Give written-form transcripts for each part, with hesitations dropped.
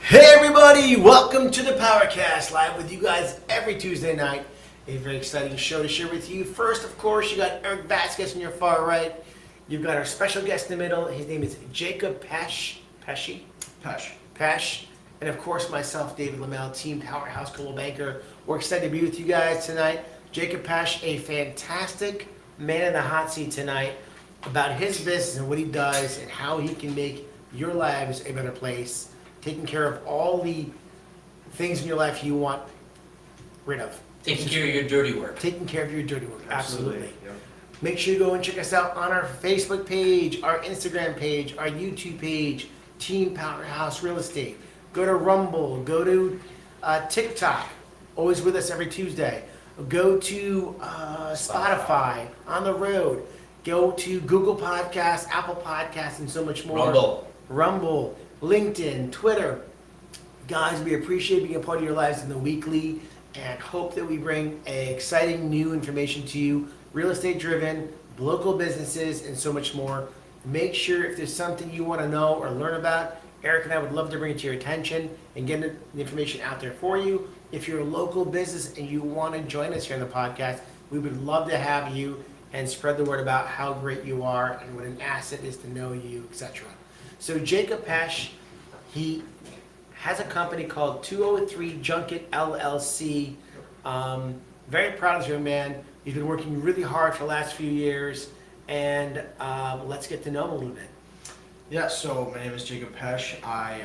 Hey everybody, welcome to the PowerCast, live with you guys every Tuesday night. A very exciting show to share with you. First, of course, you got Eric Vasquez on your far right. You've got our special guest in the middle. His name is Jacob Pesh. And of course, myself, David Lamel, Team Powerhouse Global Banker. We're excited to be with you guys tonight. Jacob Pesh, a fantastic man in the hot seat tonight about his business and what he does and how he can make your lives a better place. Taking care of all the things in your life you want rid of. Taking care of your dirty work. Taking care of your dirty work, absolutely. Yep. Make sure you go and check us out on our Facebook page, our Instagram page, our YouTube page, Team Powerhouse Real Estate. Go to Rumble, go to TikTok, always with us every Tuesday. Go to Spotify, on the road. Go to Google Podcasts, Apple Podcasts, and so much more. Rumble. LinkedIn, Twitter. Guys, we appreciate being a part of your lives in the weekly and hope that we bring exciting new information to you, real estate driven, local businesses, and so much more. Make sure if there's something you want to know or learn about, Eric and I would love to bring it to your attention and get the information out there for you. If you're a local business and you want to join us here on the podcast, we would love to have you and spread the word about how great you are and what an asset is to know you, etc. So Jacob Pesh, he has a company called 203 Junket LLC. Very proud of this young man. He's been working really hard for the last few years, and let's get to know him a little bit. Yeah, so my name is Jacob Pesh. I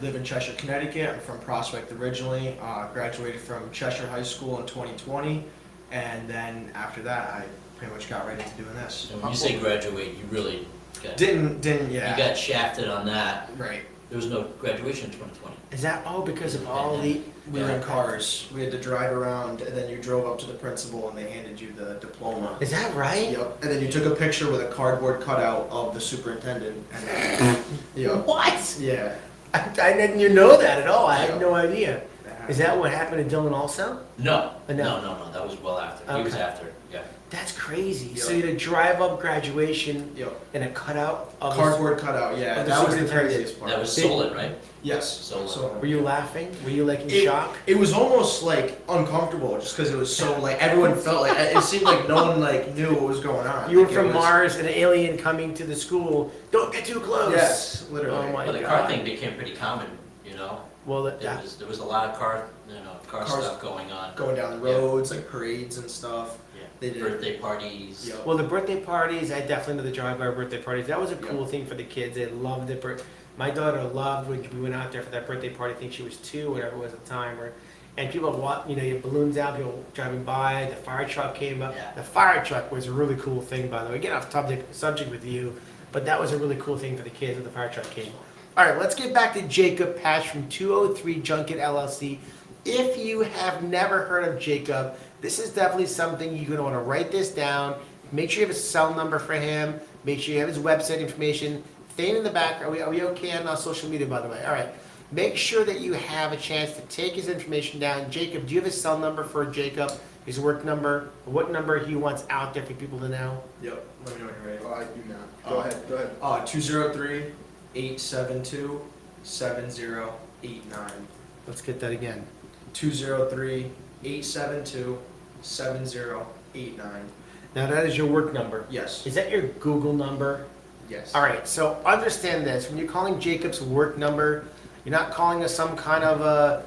live in Cheshire, Connecticut. I'm from Prospect originally. Graduated from Cheshire High School in 2020, and then after that, I pretty much got right into doing this. And when you say graduate, you really Didn't You got shafted on that. Right. There was no graduation in 2020. Is that all because of all the... We were in cars. We had to drive around, and then you drove up to the principal, and they handed you the diploma. Is that right? Yep. And then you took a picture with a cardboard cutout of the superintendent. And then, yep. What? Yeah. I didn't know that at all. I had Yep. no idea. Is that what happened to Dylan also? No. No. No. That was well after. He was Okay. after. Yeah. That's crazy. Yep. So you had to drive up graduation Yep. in a cutout of Cardboard cutout, yeah. of the That was the superintendent. craziest part. That was Solon, right? Yes. So, Were you laughing? Were you like in It- shock? It was almost like uncomfortable just because it was so like everyone felt like it seemed like no one like knew what was going on. You were Like, it from was- Mars, an alien coming to the school. Don't get too close. Yes, literally. Oh my But the God. car thing became pretty common, you know? Well, There was a lot of car Cars stuff going on. Going down the roads, like parades and stuff. Yeah. They did. Birthday parties. Yep. well, the birthday parties, I definitely know the drive-by birthday parties. That was a cool Yep. thing for the kids. They loved it. My daughter loved when we went out there for that birthday party. I think she was 2, whatever it was at the time. And people, you had balloons out, people driving by. The fire truck came up. Yeah. The fire truck was a really cool thing, by the way. Get off subject with you, but that was a really cool thing for the kids when the fire truck came. All right, let's get back to Jacob Pesh from 203 Junket LLC. If you have never heard of Jacob, this is definitely something you're going to want to write this down. Make sure you have a cell number for him. Make sure you have his website information. Thing in the back. Are we okay on social media, by the way? All right. Make sure that you have a chance to take his information down. Jacob, do you have his cell number for Jacob? His work number? What number he wants out there for people to know? Yep. Let me know when you're ready. I do not. Go ahead. 203-872-7089. Let's get that again. 203-872-7089. Now that is your work number. Yes. Is that your Google number? Yes. All right, so understand this. When you're calling Jacob's work number, you're not calling us some kind of a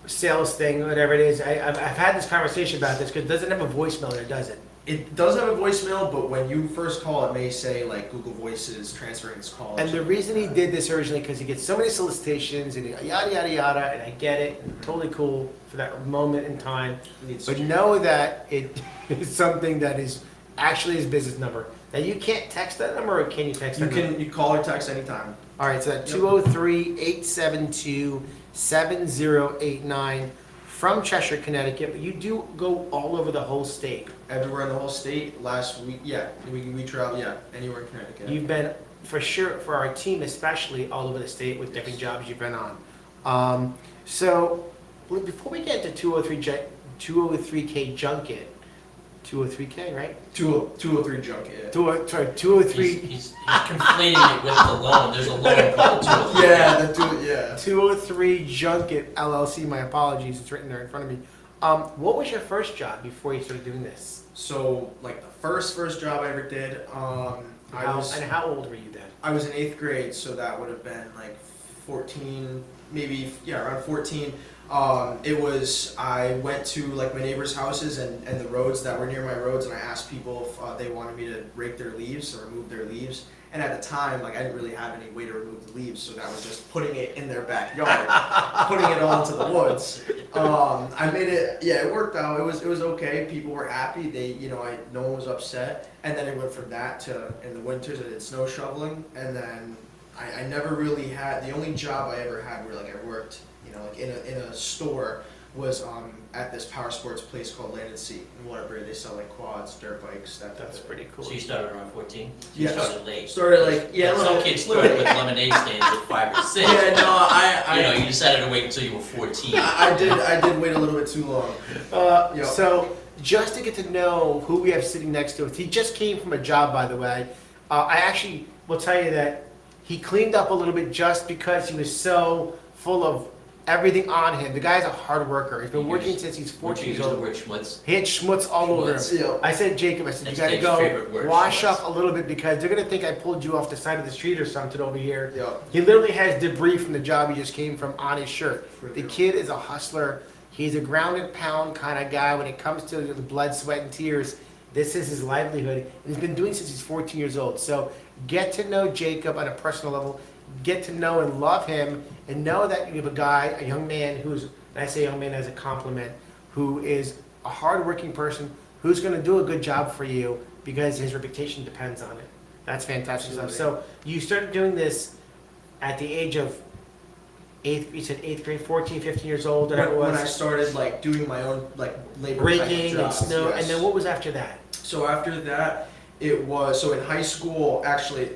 sales thing, whatever it is. I've had this conversation about this because it doesn't have a voicemail there, does it? It does have a voicemail, but when you first call, it may say like Google Voices transferring this call. or And the something reason he like did this originally, because he gets so many solicitations and yada, yada, yada, and I get it, and totally cool for that moment in time. that. It needs But to- know that it is something that is actually his business number. Now, you can't text that number, or can you text that number? you call or text anytime. All right, so that's Yep. 203-872-7089 from Cheshire, Connecticut, but you do go all over the whole state. Everywhere in the whole state. Last week, we travel, anywhere in Connecticut. You've been, for sure, for our team especially, all over the state with different jobs you've been on. So, before we get to 203K Junket, 203K, right? 203 junket. Sorry, 203. He's conflating it with the loan. There's a loan called 203. Yeah, the two, yeah. 203 Junket LLC. My apologies. It's written there in front of me. What was your first job before you started doing this? So, like the first job I ever did, How old were you then? I was in 8th grade, so that would have been like 14, maybe, yeah, around 14. I went to like my neighbors' houses and the roads that were near my roads, and I asked people if they wanted me to rake their leaves or remove their leaves. And at the time, like I didn't really have any way to remove the leaves, so that was just putting it in their backyard, putting it all into the woods. I made it, yeah, it worked out. It was okay. People were happy. No one was upset. And then it went from that to in the winters I did snow shoveling, and then I never really had, the only job I ever had where like I worked, like in a store was at this power sports place called Land and Sea in Waterbury. They sell like quads, dirt bikes, that type That's of pretty cool. So you started around 14? Yes. You started late. Started like, yeah, Some kids started with lemonade stands at 5 or 6. Yeah, no, You decided to wait until you were 14. I did wait a little bit too long. Yep. So, just to get to know who we have sitting next to us, he just came from a job, by the way. I actually will tell you that he cleaned up a little bit just because he was so full of everything on him. The guy's a hard worker. He's been working since he's 14 years old. Schmutz. He had schmutz all over him. Schmutz, yeah. I said, Jacob, you That's gotta Dave's favorite go word, wash schmutz. up a little bit because they're gonna think I pulled you off the side of the street or something over here. Yep. He literally has debris from the job he just came from on his shirt. For The real. kid is a hustler. He's a grounded pound kind of guy when it comes to the blood, sweat, and tears. This is his livelihood. And he's been doing it since he's 14 years old. So get to know Jacob on a personal level. Get to know and love him, and know that you have a guy, a young man who's, and I say young man as a compliment, who is a hardworking person who's going to do a good job for you because his reputation depends on it. That's fantastic stuff. So you started doing this at the age of you said 8th grade, 14, 15 years old, and When I started like doing my own like labor type of raking and jobs, snow, yes. and then what was after that? So after that, it was, so in high school, actually,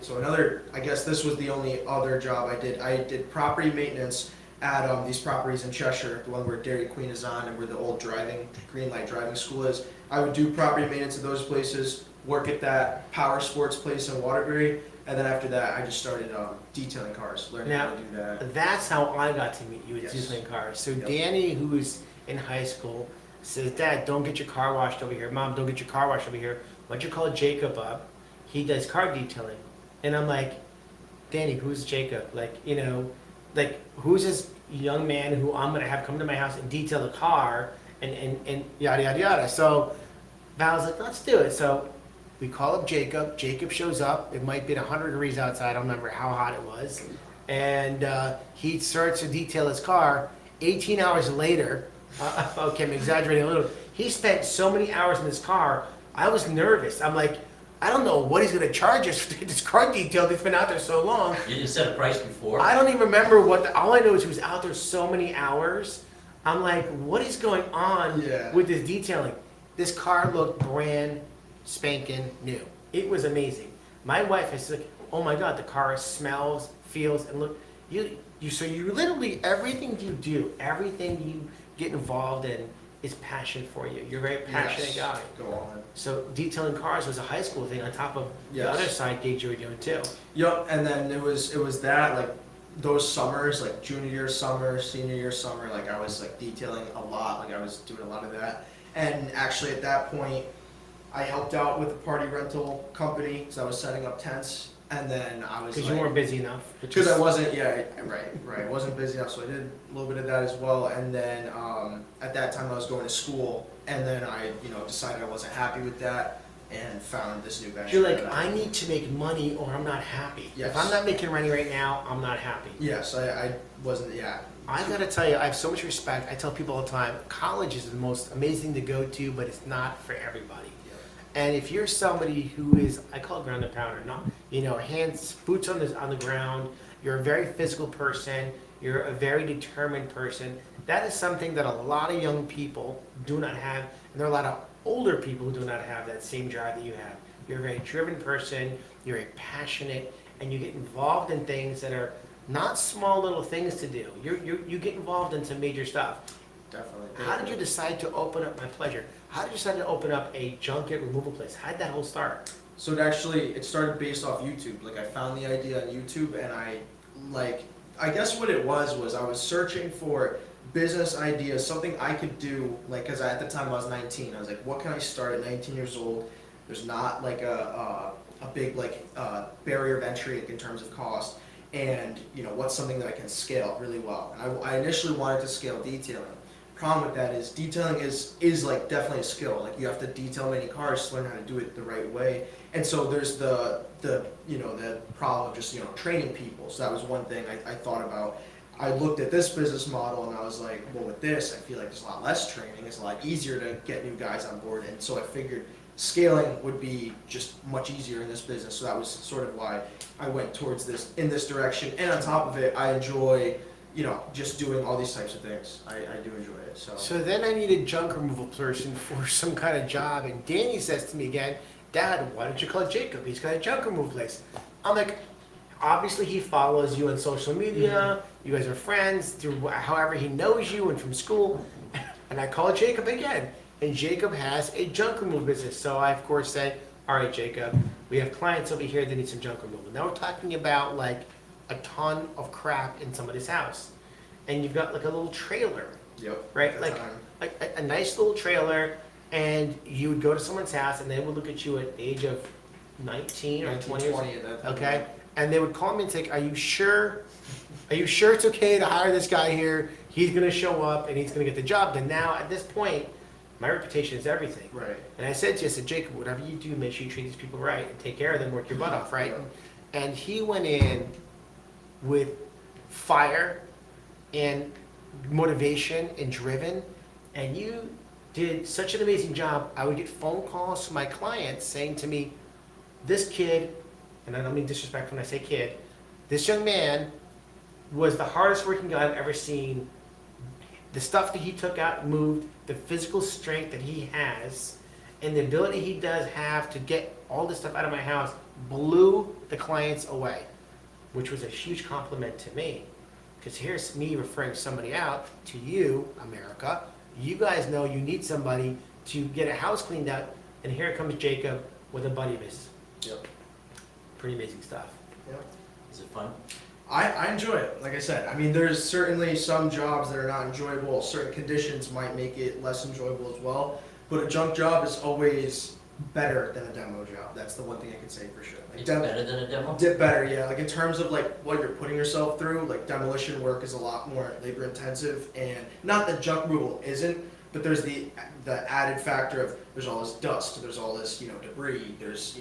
I guess this was the only other job I did. I did property maintenance at these properties in Cheshire, the one where Dairy Queen is on and where the old green light driving school is. I would do property maintenance at those places, work at that power sports place in Waterbury, and then after that, I just started detailing cars, learning how to do that. That's how I got to meet you with Yes. detailing cars. So Yep. Danny, who's in high school, says, Dad, don't get your car washed over here. Mom, don't get your car washed over here. Why don't you call Jacob up? He does car detailing. And I'm like, Danny, who's Jacob? Who's this young man who I'm going to have come to my house and detail a car and yada, yada, yada. So Val's like, let's do it. So we call up Jacob. Jacob shows up. It might be 100 degrees outside. I don't remember how hot it was. And he starts to detail his car. 18 hours later, okay, I'm exaggerating a little. He spent so many hours in this car, I was nervous. I'm like, I don't know what he's going to charge us for this car detail that's been out there so long. You didn't set a price before? I don't even remember all I know is he was out there so many hours. I'm like, what is going on Yeah. with this detailing? This car looked brand spanking new. It was amazing. My wife is like, oh my God, the car smells, feels, and look. So you literally, everything you do, everything you get involved in is passion for you. You're a very passionate Yes. guy. Go on. So detailing cars was a high school thing on top of Yes. the other side gigs you were doing too. Yep, and then it was that, like those summers, like junior year summer, senior year summer, like I was like detailing a lot, like I was doing a lot of that. And actually at that point, I helped out with a party rental company because I was setting up tents, and then I was Because like, you weren't busy enough. because I wasn't, yeah, right, wasn't busy enough, so I did a little bit of that as well. And then at that time I was going to school, and then I, decided I wasn't happy with that, and found this new venture. You're like, that I need to make money or I'm not happy. Yes. If I'm not making money right now, I'm not happy. Yes, I wasn't, yeah. I gotta tell you, I have so much respect. I tell people all the time, college is the most amazing to go to, but it's not for everybody. And if you're somebody who is, I call it ground and pounder, not, hands, boots on the ground, you're a very physical person, you're a very determined person, that is something that a lot of young people do not have, and there are a lot of older people who do not have that same drive that you have. You're a very driven person, you're very passionate, and you get involved in things that are not small little things to do. You get involved in some major stuff. Definitely. How did you decide to open up My Pleasure? how did you decide to open up a junket removal place? How did that whole start? So it started based off YouTube. Like I found the idea on YouTube, and I guess what it was I was searching for business ideas, something I could do. Like, cause at the time I was 19, I was like, what can I start at 19 years old? There's not like a big barrier of entry in terms of cost, and what's something that I can scale really well. And I initially wanted to scale detailing. Problem with that is detailing is like definitely a skill. Like you have to detail many cars to learn how to do it the right way. And so there's the problem of just training people. So that was one thing I thought about. I looked at this business model and I was like, well, with this I feel like there's a lot less training. It's a lot easier to get new guys on board. And so I figured scaling would be just much easier in this business. So that was sort of why I went towards this in this direction. And on top of it, I enjoy just doing all these types of things. I do enjoy it. So then I need a junk removal person for some kind of job, and Danny says to me again, Dad, why don't you call Jacob? He's got a junk removal place. I'm like, obviously he follows you on social media, you guys are friends, through however he knows you and from school, and I call Jacob again, and Jacob has a junk removal business. So I of course said, all right Jacob, we have clients over here that need some junk removal. Now we're talking about like a ton of crap in somebody's house, and you've got like a little trailer. Yep. Right, like a nice little trailer, and you would go to someone's house, and they would look at you at the age of 19 or 20 years old, okay? And they would call me and say, are you sure it's okay to hire this guy here? He's gonna show up, and he's gonna get the job done. Now, at this point, my reputation is everything. Right. And I said to you, I said, Jacob, whatever you do, make sure you treat these people right, and take care of them, work your butt off, right? Yeah. And he went in with fire and motivation and driven, and you did such an amazing job. I would get phone calls from my clients saying to me, this kid, and I don't mean disrespect when I say kid, this young man was the hardest working guy I've ever seen. The stuff that he took out and moved, the physical strength that he has, and the ability he does have to get all this stuff out of my house blew the clients away, which was a huge compliment to me. Because here's me referring somebody out to you, America. You guys know you need somebody to get a house cleaned out, and here comes Jacob with a buddy of his. Yep. Pretty amazing stuff. Yep. Is it fun? I enjoy it. Like I said, I mean, there's certainly some jobs that are not enjoyable. Certain conditions might make it less enjoyable as well. But a junk job is always better than a demo job. That's the one thing I can say for sure. Like It's better than a demo? Better, yeah. Like in terms of like what you're putting yourself through, like demolition work is a lot more labor intensive, and not that junk removal isn't, but there's the added factor of there's all this dust, there's all this debris, there's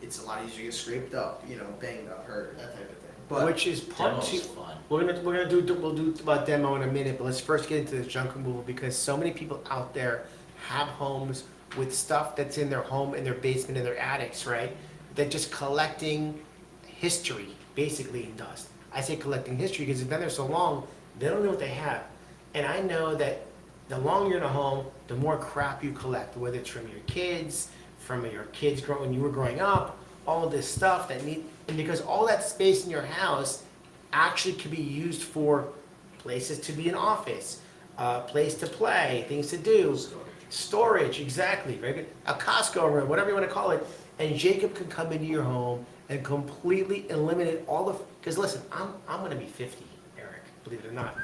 it's a lot easier to get scraped up, banged up, hurt, that type of thing. But Which is part Demo's two. fun. We'll do about demo in a minute, but let's first get into the junk removal, because so many people out there have homes with stuff that's in their home, in their basement, in their attics, right? They're just collecting history, basically, in dust. I say collecting history because they've been there so long, they don't know what they have. And I know that the longer you're in a home, the more crap you collect, whether it's from your kids, when you were growing up, all of this stuff and because all that space in your house actually could be used for places to be an office, place to play, things to do. Storage, exactly, very good. A Costco room, whatever you want to call it. And Jacob can come into your home and completely eliminate all the, because listen, I'm going to be 50, Eric, believe it or not,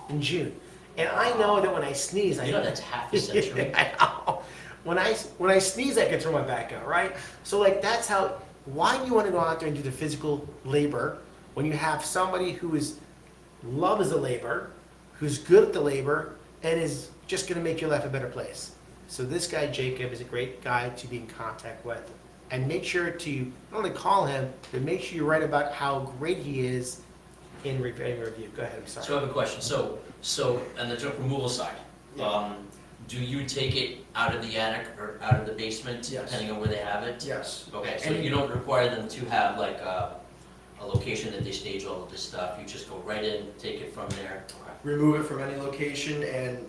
in June. And I know that when I sneeze, That's half a century. I know. When I sneeze, I can throw my back out, right? So like that's how, why do you want to go out there and do the physical labor when you have somebody who loves the labor, who's good at the labor, and is just going to make your life a better place? So this guy, Jacob, is a great guy to be in contact with. And make sure to not only call him, but make sure you write about how great he is in review. Go ahead, I'm sorry. So I have a question. So on the junk removal side, do you take it out of the attic or out of the basement, Yes. depending on where they have it? yes. Okay, so you don't require them to have like a location that they stage all of this stuff. You just go right in, take it from there. Okay. Remove it from any location, and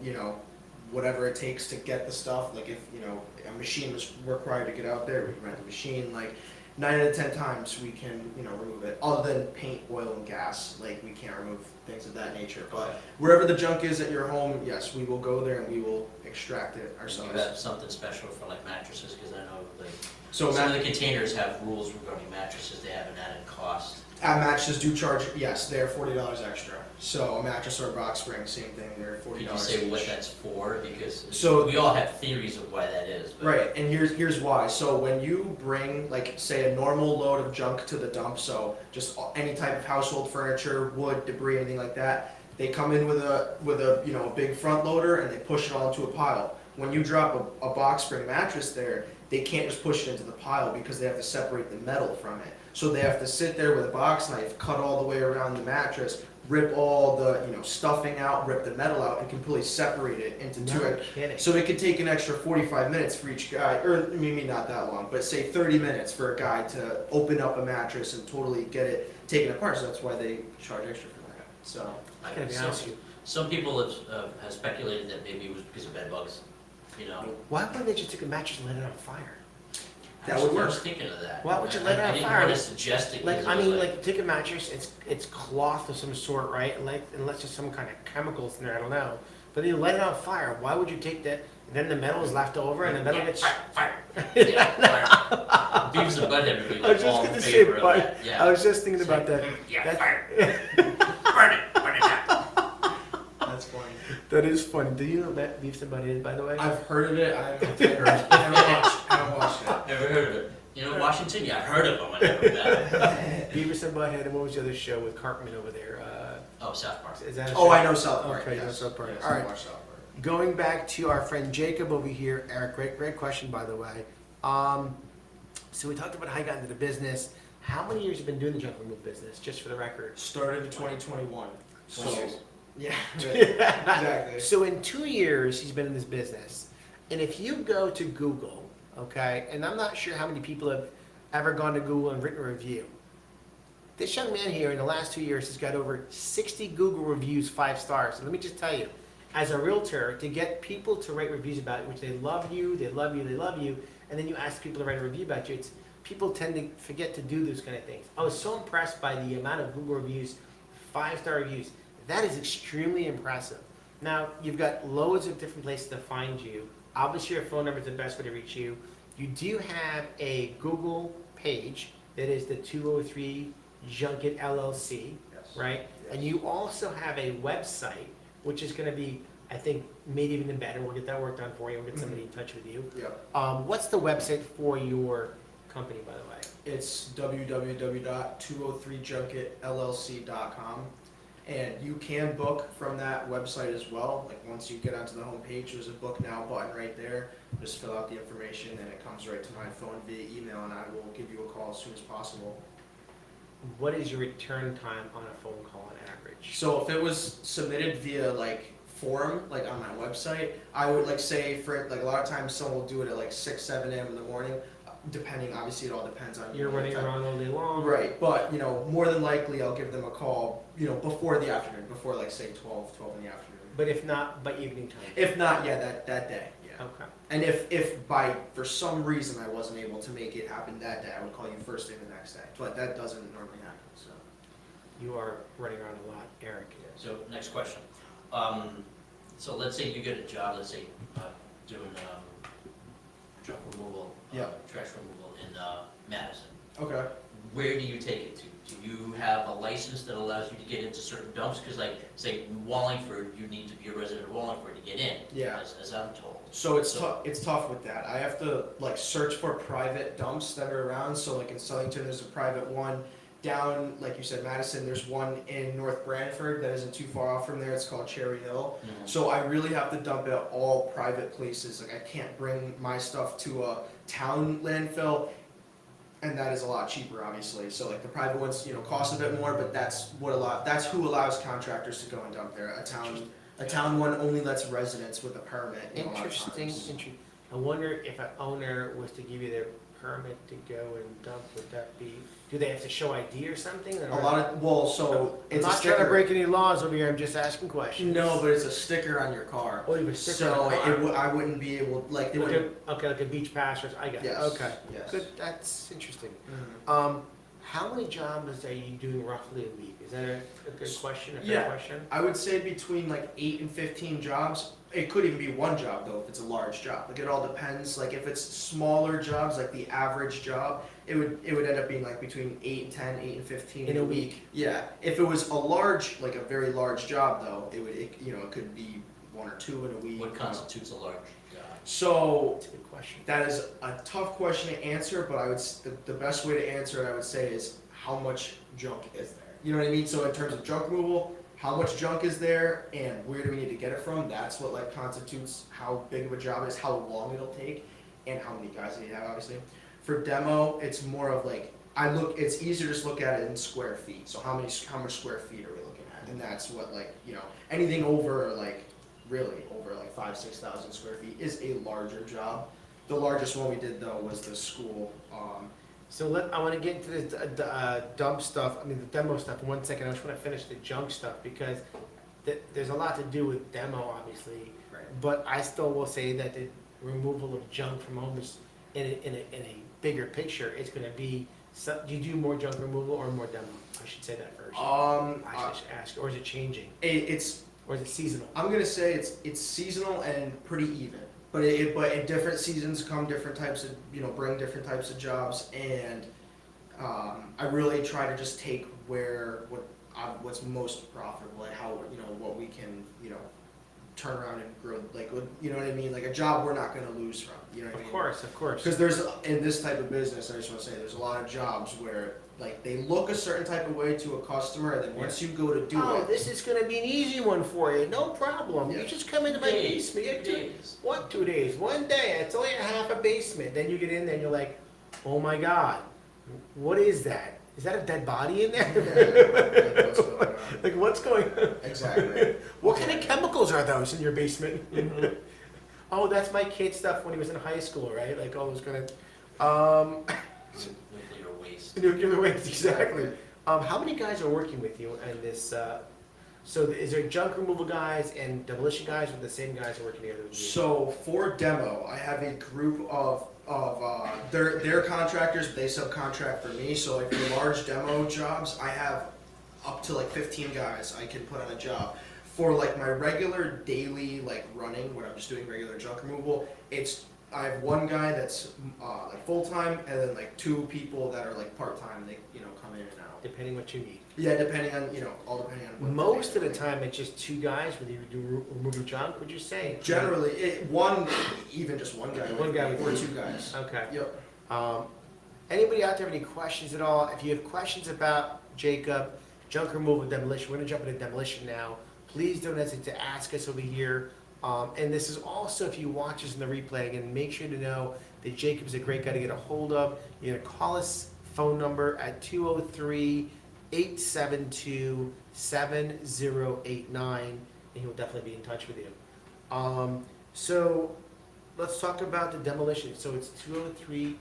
whatever it takes to get the stuff. Like if a machine was required to get out there, we rent the machine. Like 9 out of 10 times we can, remove it. Other than paint, oil, and gas, like we can't remove things of that nature. But wherever the junk is at your home, yes, we will go there and we will extract it And ourselves. you have something special for like mattresses, because I know like So some of the containers have rules regarding mattresses, they have an added cost. mattresses do charge, yes, they're $40 extra. So a mattress or a box spring, same thing, they're $40 Could you say what each. that's for? Because So- we all have theories of why that is. But Right, and here's why. So when you bring, like, say, a normal load of junk to the dump, so just any type of household furniture, wood, debris, anything like that, they come in with a a big front loader and they push it all into a pile. When you drop a box spring mattress there, they can't just push it into the pile because they have to separate the metal from it. So they have to sit there with a box knife, cut all the way around the mattress, rip all the stuffing out, rip the metal out, and completely separate it into two. No kidding. So it could take an extra 45 minutes for each guy, or maybe not that long, but say 30 minutes for a guy to open up a mattress and totally get it taken apart. So that's why they charge extra for that. So I gotta be honest with you. some people have speculated that maybe it was because of bed bugs. Why wouldn't they just take a mattress and let it on fire? That would I work. was thinking of that. Why would you let it on I fire? didn't want to suggest it. 'cause Like, it I was mean, like, take a mattress, it's cloth of some sort, right? Unless there's some kind of chemicals in there, I don't know. But you light it on fire, why would you take that, then the metal is left over and the metal gets... fire. Yeah, fire. Beavis and Butthead would be I was just all in gonna say, favor of but that. Yeah. I was just thinking about that. Yeah, That- fire. Burn it down. that's funny. That is funny. Do you know that Beavis and Butthead, by the way? I've heard of it. I haven't watched it. Never heard of it. Washington? Yeah, I've heard of them. I never met them. Beavis and Butthead, and what was the other show with Cartman over there? Oh, South Park. Is that a Oh, show? I know South Park. Okay, you know yes. South Park. Yes, All I right. watch South Park. Going back to our friend Jacob over here, Eric, great question, by the way. So we talked about how you got into the business. How many years have you been doing the junk removal business, just for the record? Started in 2021. 20 years. Yeah, exactly. So in 2 years, he's been in this business. And if you go to Google, okay, and I'm not sure how many people have ever gone to Google and written a review. This young man here in the last 2 years has got over 60 Google reviews, 5 stars. And let me just tell you, as a realtor, to get people to write reviews about you, which they love you, they love you, they love you, and then you ask people to write a review about you, people tend to forget to do those kind of things. I was so impressed by the amount of Google reviews, 5-star reviews. That is extremely impressive. Now, you've got loads of different places to find you. Obviously, your phone number is the best way to reach you. You do have a Google page that is the 203 Junket LLC, Yes. right? Yes. And you also have a website, which is going to be, I think, maybe even better. We'll get that work done for you. We'll get somebody in touch with you. Yep. What's the website for your company, by the way? It's www.203junketllc.com. And you can book from that website as well. Like once you get onto the homepage, there's a book now button right there. Just fill out the information and it comes right to my phone via email and I will give you a call as soon as possible. What is your return time on a phone call on average? So if it was submitted via like form, like on my website, I would like say for like a lot of times someone will do it at like 6, 7 a.m. in the morning, depending, obviously it all depends on You're running around all day long. Right, but more than likely I'll give them a call, before the afternoon, before like say 12 in the afternoon. But if not, by evening time. If not, yeah, that day, yeah. Okay. And if for some reason I wasn't able to make it happen that day, I would call you first thing the next day. But that doesn't normally happen, so. You are running around a lot, Eric. So next question. So let's say you get a job, let's say doing junk removal, Yeah. trash removal in Madison. Okay. Where do you take it to? Do you have a license that allows you to get into certain dumps? Because like, say, Wallingford, you need to be a resident of Wallingford to get in, Yeah. as I'm told. So it's tough with that. I have to like search for private dumps that are around. So like in Southington, there's a private one. Down, like you said, Madison, there's one in North Branford that isn't too far off from there. It's called Cherry Hill. So I really have to dump it at all private places. Like I can't bring my stuff to a town landfill, and that is a lot cheaper, obviously. So like the private ones, cost a bit more, but that's who allows contractors to go and dump there. A town one only lets residents with a permit. A lot of Interesting. times. I wonder if an owner was to give you their permit to go and dump? Would that be, do they have to show ID or something? A lot of, well, so I'm it's a not trying to sticker. break any laws over here, I'm just asking questions. No, but it's a sticker on your car. Oh, you have a sticker So on the car. I wouldn't be able, like, they Like wouldn't. okay, like a beach pass or, I got it, Yes, okay. yes. Good, that's interesting. Mhm. How many jobs are you doing roughly a week? Is that a good question, a fair Yeah. question? I would say between like 8 and 15 jobs. It could even be one job though if it's a large job. Like it all depends. Like if it's smaller jobs, like the average job, it would end up being like between 8 and 10, 8 and 15 In a week. Yeah. If it was a large, like a very large job though, it could be 1 or 2 in a week. What constitutes a large job? So That's a good question. that is a tough question to answer, but the best way to answer it, I would say, is how much junk is there? You know what I mean? So in terms of junk removal, how much junk is there and where do we need to get it from? That's what like constitutes how big of a job it is, how long it'll take, and how many guys you have, obviously. For demo, it's more of like, it's easier to just look at it in square feet. So how much square feet are we looking at? And that's what like, anything over like, really over like 5,000-6,000 square feet is a larger job. The largest one we did though was the school. So I want to get into the dump stuff, the demo stuff in 1 second. I just want to finish the junk stuff because there's a lot to do with demo, obviously. Right. But I still will say that the removal of junk from homes in a bigger picture, it's going to be, do you do more junk removal or more demo? I should say that first. I should ask, or is it changing? Or is it seasonal? I'm gonna say it's seasonal and pretty even. But in different seasons come different types of, bring different types of jobs, and I really try to just take what's most profitable and how, what we can, turn around and grow, like, you know what I mean? Like a job we're not gonna lose from, you know what I mean? Of course. Because in this type of business, I just wanna say, there's a lot of jobs where, like, they look a certain type of way to a customer, and then once you go to do it. This is gonna be an easy one for you, no problem. You Yeah. just come into my basement. You 2 do- days. What, 2 days? 1 day, it's only a half a basement. Then you get in there and you're like, oh my God, what is that? Is that a dead body in there? Like, what's going on? Like, what's going on? Exactly. What kind of chemicals are those in your basement? Mhm. Oh, that's my kid stuff when he was in high school, right? Like, oh, it was gonna, Nuclear waste. nuclear waste, exactly. How many guys are working with you in this, so is there junk removal guys and demolition guys, or the same guys are working together with you? So for demo, I have a group of they're contractors, but they subcontract for me. So like for large demo jobs, I have up to like 15 guys I can put on a job. For like my regular daily like running, when I'm just doing regular junk removal, I have one guy that's like full time, and then like 2 people that are like part time. They come in and out. Depending what you need. Yeah, depending on all depending on what Most of the time, it's just 2 guys, whether you do removing junk, would you say? Generally, even just one guy. One guy or with 2 guys. Okay. Yep. Anybody out there have any questions at all? If you have questions about Jacob, junk removal, demolition, we're gonna jump into demolition now. Please don't hesitate to ask us over here. And this is also, if you watch us in the replay, again, make sure to know that Jacob is a great guy to get a hold of. You're gonna call us phone number at 203-872-7089, and he will definitely be in touch with you. So let's talk about the demolition. So it's 203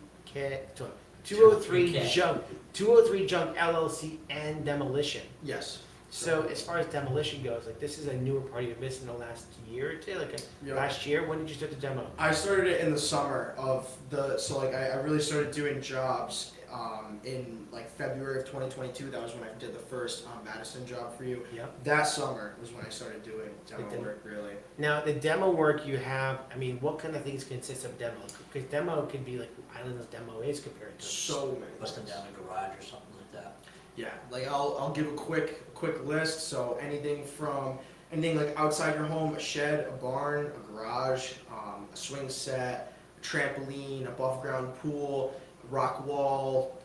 203K. junk, 203 junk LLC and demolition. Yes. So as far as demolition goes, like this is a newer part of your business in the last year or two, Yeah. last year. When did you start the demo? I started it in the summer I really started doing jobs in like February of 2022. That was when I did the first Madison job for you. Yep. That summer was when I started doing demo work, really. Now the demo work you have, what kind of things consist of demo? Because demo can be like, I don't know what demo is compared to. So many. Busting down a garage or something like that. Yeah, like I'll give a quick list. So anything like outside your home, a shed, a barn, a garage, a swing set, a trampoline, above ground pool, a rock wall,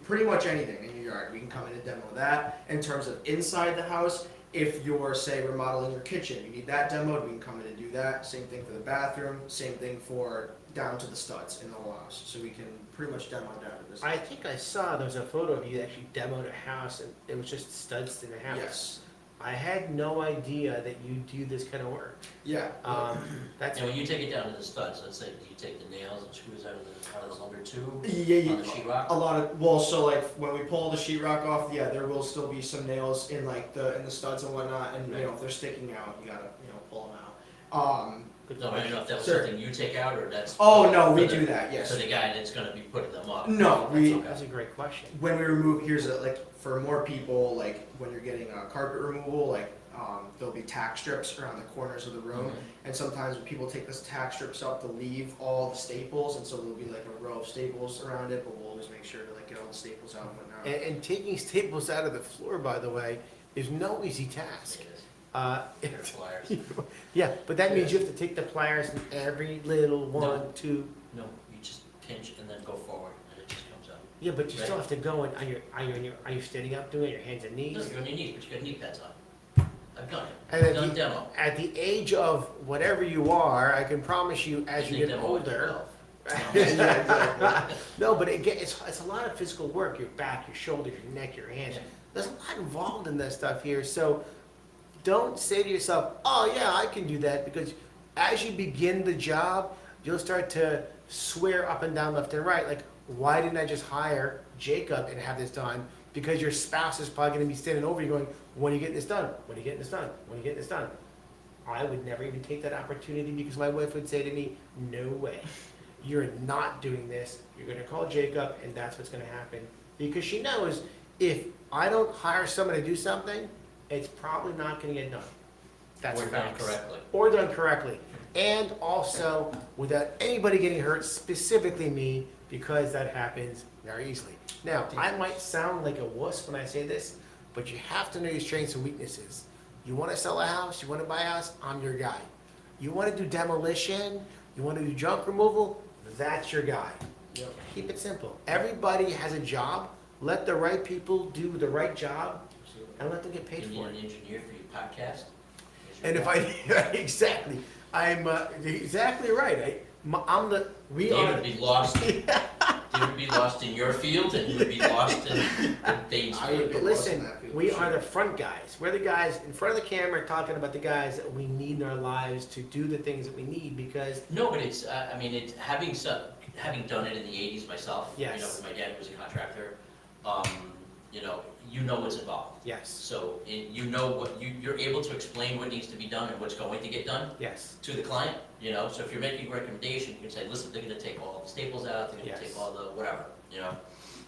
pretty much anything in your yard. We can come in and demo that. In terms of inside the house, if you're, say, remodeling your kitchen, you need that demoed, we can come in and do that. Same thing for the bathroom, same thing for down to the studs in the whole house. So we can pretty much demo down to this. I think I saw there was a photo of you that actually demoed a house and it was just studs in the house. Yes. I had no idea that you do this kind of work. Yeah. That's And when you take it down to the studs, let's say, do you take the nails and screws out of the lumber too? Yeah, On the sheetrock? a lot of, well, so like when we pull the sheetrock off, yeah, there will still be some nails in like in the studs and whatnot, and if they're sticking out, you gotta pull them out. No, I don't know if that was Sure. something you take out or that's. Oh no, we for the- do that. Yes. For the guy that's gonna be putting them up. No, that's a great question. when we remove, like for more people, like when you're getting carpet removal, like there'll be tack strips around the corners of the room, and sometimes when people take those tack strips up, they'll leave all the staples, and so there'll be like a row of staples around it, but we'll always make sure to like get all the staples out and whatnot. And taking staples out of the floor, by the way, is no easy task. It is. It- They're pliers. yeah, but that means you have to take the pliers in every little one, two. No, you just pinch and then go forward and it just comes out. Yeah, but you still have to go and are you standing up doing it, your hands and No, knees? you're on your knees, but you got knee pads on. I've done it. And I've done demo. At the age of whatever you are, I can promise you, as I you did get demo at older. 12. Yeah, exactly. No, but it's a lot of physical work. Your back, your shoulders, your neck, your hands. Yeah. There's a lot involved in that stuff here. So don't say to yourself, "Oh yeah, I can do that," because as you begin the job, you'll start to swear up and down, left and right. Like, why didn't I just hire Jacob and have this done? Because your spouse is probably going to be standing over you, going, "When are you getting this done? When are you getting this done? When are you getting this done?" I would never even take that opportunity because my wife would say to me, "No way. You're not doing this. You're going to call Jacob, and that's what's going to happen." Because she knows if I don't hire someone to do something, it's probably not going to get done. That's Or done facts. correctly. Or done correctly. And also without anybody getting hurt, specifically me, because that happens very easily. Now, I might sound like a wuss when I say this, but you have to know your strengths and weaknesses. You want to sell a house, you want to buy a house, I'm your guy. You want to do demolition, you want to do junk removal, that's your guy. Yep. Keep it simple. Everybody has a job. Let the right people do the right job and let them get paid You need for an it. engineer for your podcast? And if I, exactly, I'm exactly right. We David are, would be lost, David would be lost in your field and you would be lost in Dave's I would field. be- but lost in listen, that field, we for are sure. the front guys. We're the guys in front of the camera talking about the guys that we need in our lives to do the things that we need because, No, but it's, I mean, it's having done it in the 80s myself, you know, Yes. my dad was a contractor, you know what's involved. yes, So, you know what, you're able to explain what needs to be done and what's going to get done yes, to the client, you know? So if you're making a recommendation, you can say, listen, they're gonna take all the staples out, they're gonna Yes. take all the whatever, you know?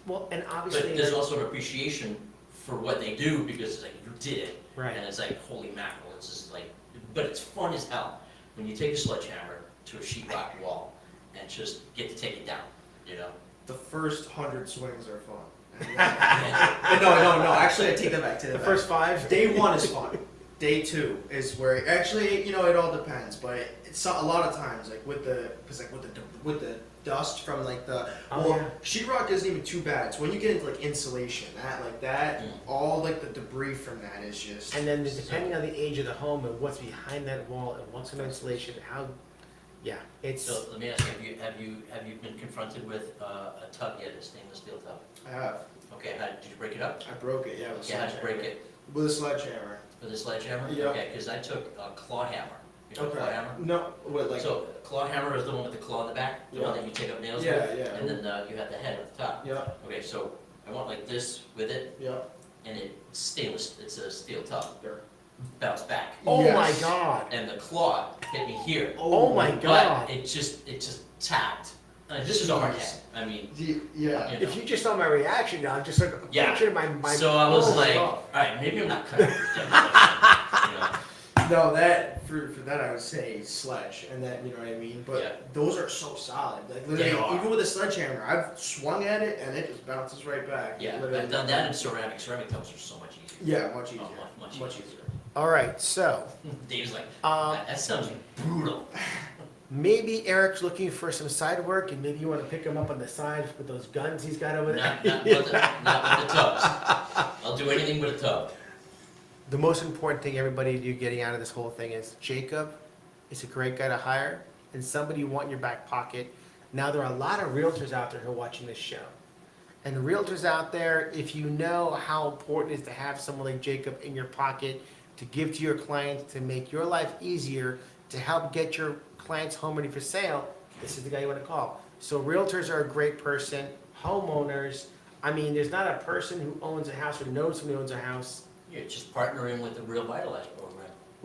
well, and But obviously, there's also an appreciation for what they do because it's like, you did it. right, And it's like, holy mackerel, it's just like, but it's fun as hell when you take a sledgehammer to a sheetrock wall and just get to take it down, you know? The first 100 swings are fun. And No. Actually, I take that back. the first five. Day 1 is fun. Day 2 is where actually, it all depends. But it's a lot of times, like with the dust from like the Oh, yeah. sheetrock isn't even too bad. So when you get into like insulation, that Mm. all like the debris from that is just. And then depending on the age of the home and what's behind that wall and what's in insulation, how, yeah, it's, So let me ask you, have you been confronted with a tub yet, a stainless steel tub? I have. Okay, did you break it up? I broke it. Yeah. With a Yeah, how'd you break sledgehammer. it? With a sledgehammer. With a sledgehammer? Yeah. Okay, because I took a claw hammer. You know a claw hammer? No. What like? So claw hammer is the one with the claw in the back, the one Yeah. that you take up nails Yeah, with? yeah. And then you have the head at the top. Yeah. Okay, so I went like this with it, Yeah. and it's stainless, it's a steel tub, There. bounced back. oh my Yes. God, And the claw hit me here, oh my God. but it just tapped. This is a hard head, I mean, Yeah. you If know. you just saw my reaction now, I'm just like, Yeah. picturing my. So I was oh my like, God. alright, maybe I'm not cut out for demolition, you know? No, that for that I would say sledge, and that you know what I mean. But Yeah. those are so solid. Like literally, They are. even with a sledgehammer, I've swung at it and it just bounces right back. Yeah, Literally. I've done that in ceramic. Ceramic tubs are so much easier. Yeah, much easier. Oh, much much easier. easier. All right, so, Dave's like, um, that sounds brutal. maybe Eric's looking for some side work, and maybe you want to pick him up on the side with those guns he's got over there. Not with the tubs. I'll do anything with a tub. The most important thing, everybody, you're getting out of this whole thing is Jacob is a great guy to hire and somebody you want in your back pocket. Now, there are a lot of realtors out there who are watching this show. And the realtors out there, if you know how important it is to have someone like Jacob in your pocket, to give to your clients to make your life easier, to help get your client's home ready for sale, this is the guy you want to call. So realtors are a great person, homeowners. I mean, there's not a person who owns a house or knows someone who owns a house. You're just partnering with the Real Vitalize program.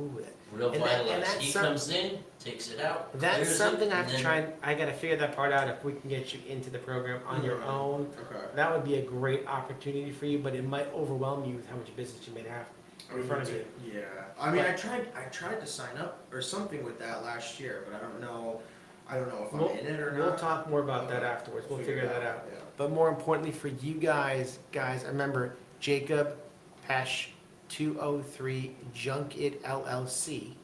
Ooh, Real And that- and Vitalize, that's he some- comes in, takes it out, That's clears it, something I have and to then- try, and I gotta figure that part out if we can get you into the program on your own. Okay. That would be a great opportunity for you, but it might overwhelm you with how much business you may have in front of you. Yeah, I mean, I tried to sign up or something with that last year, but I don't know if I'm We'll- in it or not. We'll talk more about that Okay. afterwards, we'll figure that out. Yeah. But more importantly for you guys, I remember Jacob Pesh, 203 Junket LLC,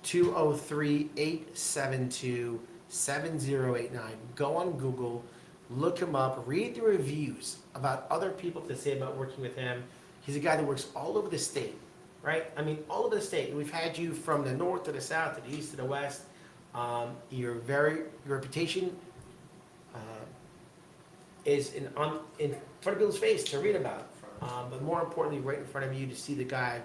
203-872-7089. Go on Google, look him up, read the reviews about other people to say about working with him. He's a guy that works all over the state, right? I mean, all over the state. We've had you from the north to the south, to the east to the west. Your reputation is in front of people's face to read about. But more importantly, right in front of you to see the guy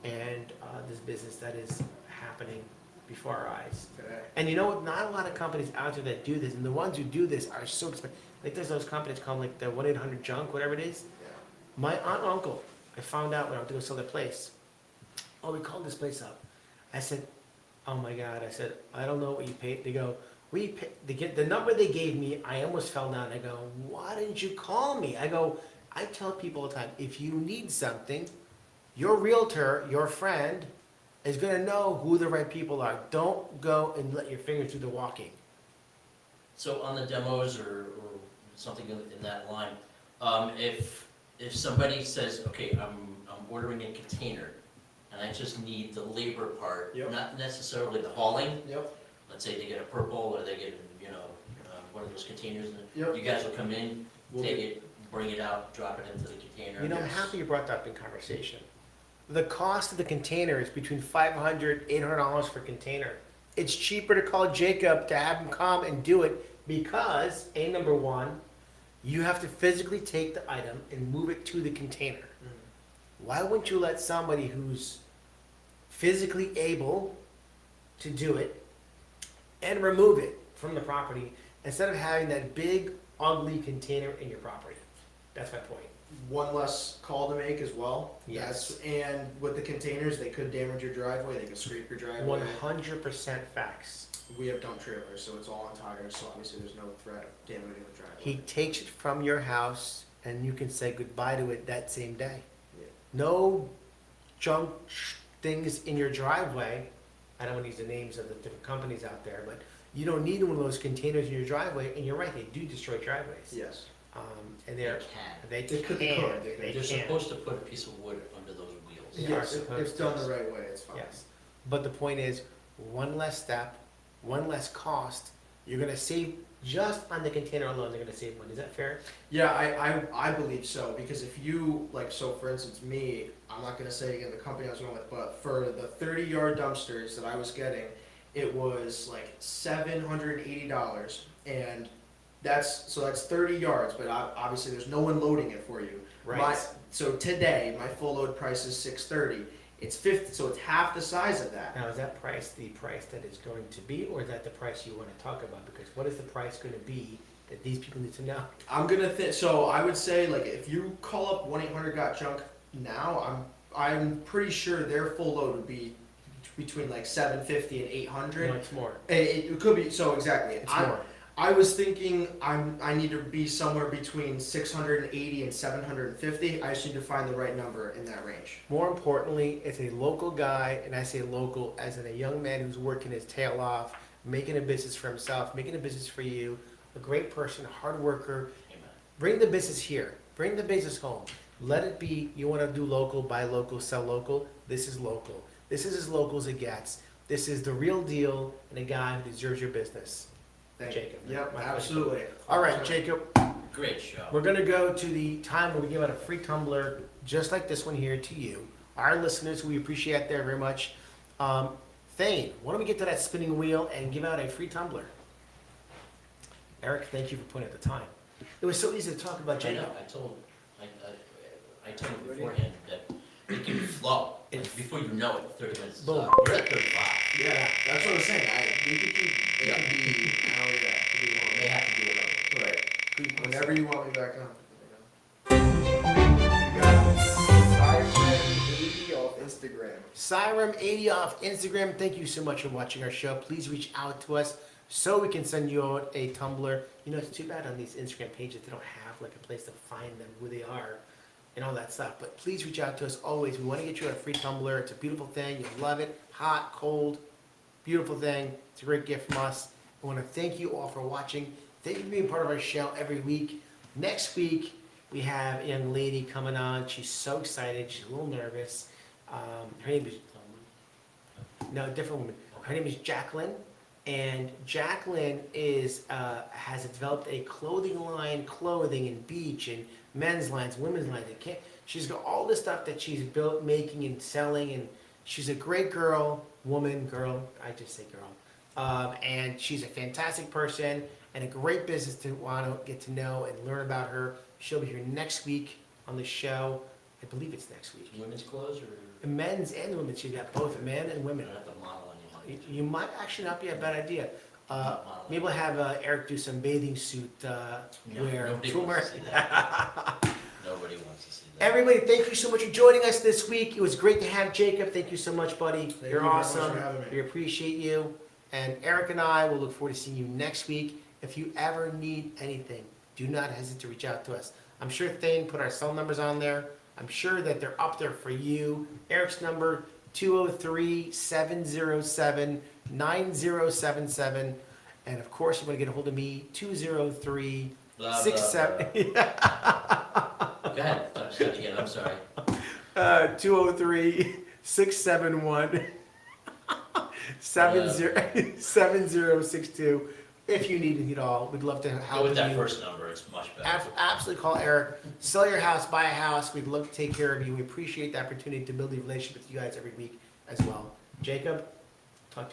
and this business that is happening before our eyes. Today. And you know what? Not a lot of companies out there that do this, and the ones who do this are so expensive. Like there's those companies called like the 1-800-JUNK, whatever it is. Yeah. My aunt and uncle, I found out when I went to go sell their place. Oh, we called this place up. I said, oh my God. I said, I don't know what you paid. They go, they get the number they gave me. I almost fell down. I go, why didn't you call me? I go, I tell people all the time, if you need something, your realtor, your friend, is going to know who the right people are. Don't go and let your fingers do the walking. So on the demos or something in that line, if somebody says, okay, I'm ordering a container, and I just need the labor part, Yep. not necessarily the hauling. Yep. Let's say they get a purple, or they get, one of those containers, and Yep. you guys will come in, We'll take do- it, bring it out, drop it into the container. You know, I'm Yes. happy you brought that up in conversation. The cost of the container is between $500, $800 for container. It's cheaper to call Jacob to have him come and do it because, number one, you have to physically take the item and move it to the container. Why wouldn't you let somebody who's physically able to do it and remove it from the property instead of having that big, ugly container in your property? That's my point. One less call to make as well. Yes. And with the containers, they could damage your driveway, they could scrape your driveway. 100% facts. We have dump trailers, so it's all on tires, so obviously there's no threat of damaging the driveway. He takes it from your house and you can say goodbye to it that same day. Yeah. No junk things in your driveway. I don't want to use the names of the different companies out there, but you don't need one of those containers in your driveway. And you're right, they do destroy driveways. Yes. And They they're, can. they They could, can, they could. they They're can. supposed to put a piece of wood under those wheels. Yeah. Yes, if supposed it's done to. the right way, it's fine. Yes. But the point is, one less step, one less cost. You're gonna save, just on the container alone, they're gonna save money. Is that fair? Yeah, I believe so, because if you, like, so for instance, me, I'm not gonna say again the company I was going with, but for the 30-yard dumpsters that I was getting, it was like $780, and that's 30 yards, but obviously there's no one loading it for you. Right. So today, my full load price is $630. It's 50, so it's half the size of that. Now, is that price the price that it's going to be, or is that the price you want to talk about? Because what is the price going to be that these people need to know? I'm gonna think. So I would say, like, if you call up 1-800-GOT-JUNK now, I'm pretty sure their full load would be between like 750 and 800. No, it's more. It could be so exactly. It's more. I was thinking I need to be somewhere between 680 and 750. I just need to find the right number in that range. More importantly, it's a local guy, and I say local as in a young man who's working his tail off, making a business for himself, making a business for you, a great person, a hard worker. Amen. Bring the business here. Bring the business home. Let it be, you want to do local, buy local, sell local. This is local. This is as local as it gets. This is the real deal and a guy who deserves your business. Thank Jacob. you. Yep, My absolutely. All right, Jacob, Great show. we're going to go to the time where we give out a free tumbler just like this one here to you. Our listeners, who we appreciate there very much. Thane, why don't we get to that spinning wheel and give out a free tumbler? Eric, thank you for putting at the time. It was so easy to talk about I Jacob. know, I told him beforehand that it can flow. If- Before you know it, 30 minutes is Boom. up. You're at 35. Yeah, that's what I'm saying. We could keep, it Yeah. can be an hour, yeah, it could be They long. have to do it. Right. Whenever you want me back on. You got Siren80 off Instagram. Siren80 off Instagram. Thank you so much for watching our show. Please reach out to us so we can send you out a Tumblr. You know, it's too bad on these Instagram pages they don't have like a place to find them, who they are, and all that stuff. But please reach out to us always. We want to get you a free Tumblr. It's a beautiful thing. You'll love it. Hot, cold, beautiful thing. It's a great gift from us. I want to thank you all for watching. Thank you for being part of our show every week. Next week, we have a young lady coming on. She's so excited. She's a little nervous. Her name is, no, different woman. Her name is Jacqueline. And Jacqueline has developed a clothing line, clothing and beach and men's lines, women's lines. She's got all this stuff that she's built, making and selling. And she's a great girl, I just say girl. And she's a fantastic person and a great business to want to get to know and learn about her. She'll be here next week on the show. I believe it's next week. Women's clothes or? Men's and women's. She's got both men and You women. don't have to model anyone. You might actually not be a bad idea. Model. Maybe we'll have Eric do some bathing suit wear. Nobody swimwear. wants to see that. Nobody wants to see that. Everybody, thank you so much for joining us this week. It was great to have Jacob. Thank you so much, buddy. Thank You're you very much awesome. for having me. We appreciate you. And Eric and I will look forward to seeing you next week. If you ever need anything, do not hesitate to reach out to us. I'm sure Thane put our cell numbers on there. I'm sure that they're up there for you. Eric's number, 203-707-9077. And of course, you want to get a hold of me, 203 Blah, blah, 67. Go ahead, start again, I'm sorry. 203-671 7062. If you need it at all, we'd love to Go help with that you. first number, it's much better. Absolutely call Eric. Sell your house, buy a house. We'd love to take care of you. We appreciate the opportunity to build a relationship with you guys every week as well. Jacob, talk to you soon.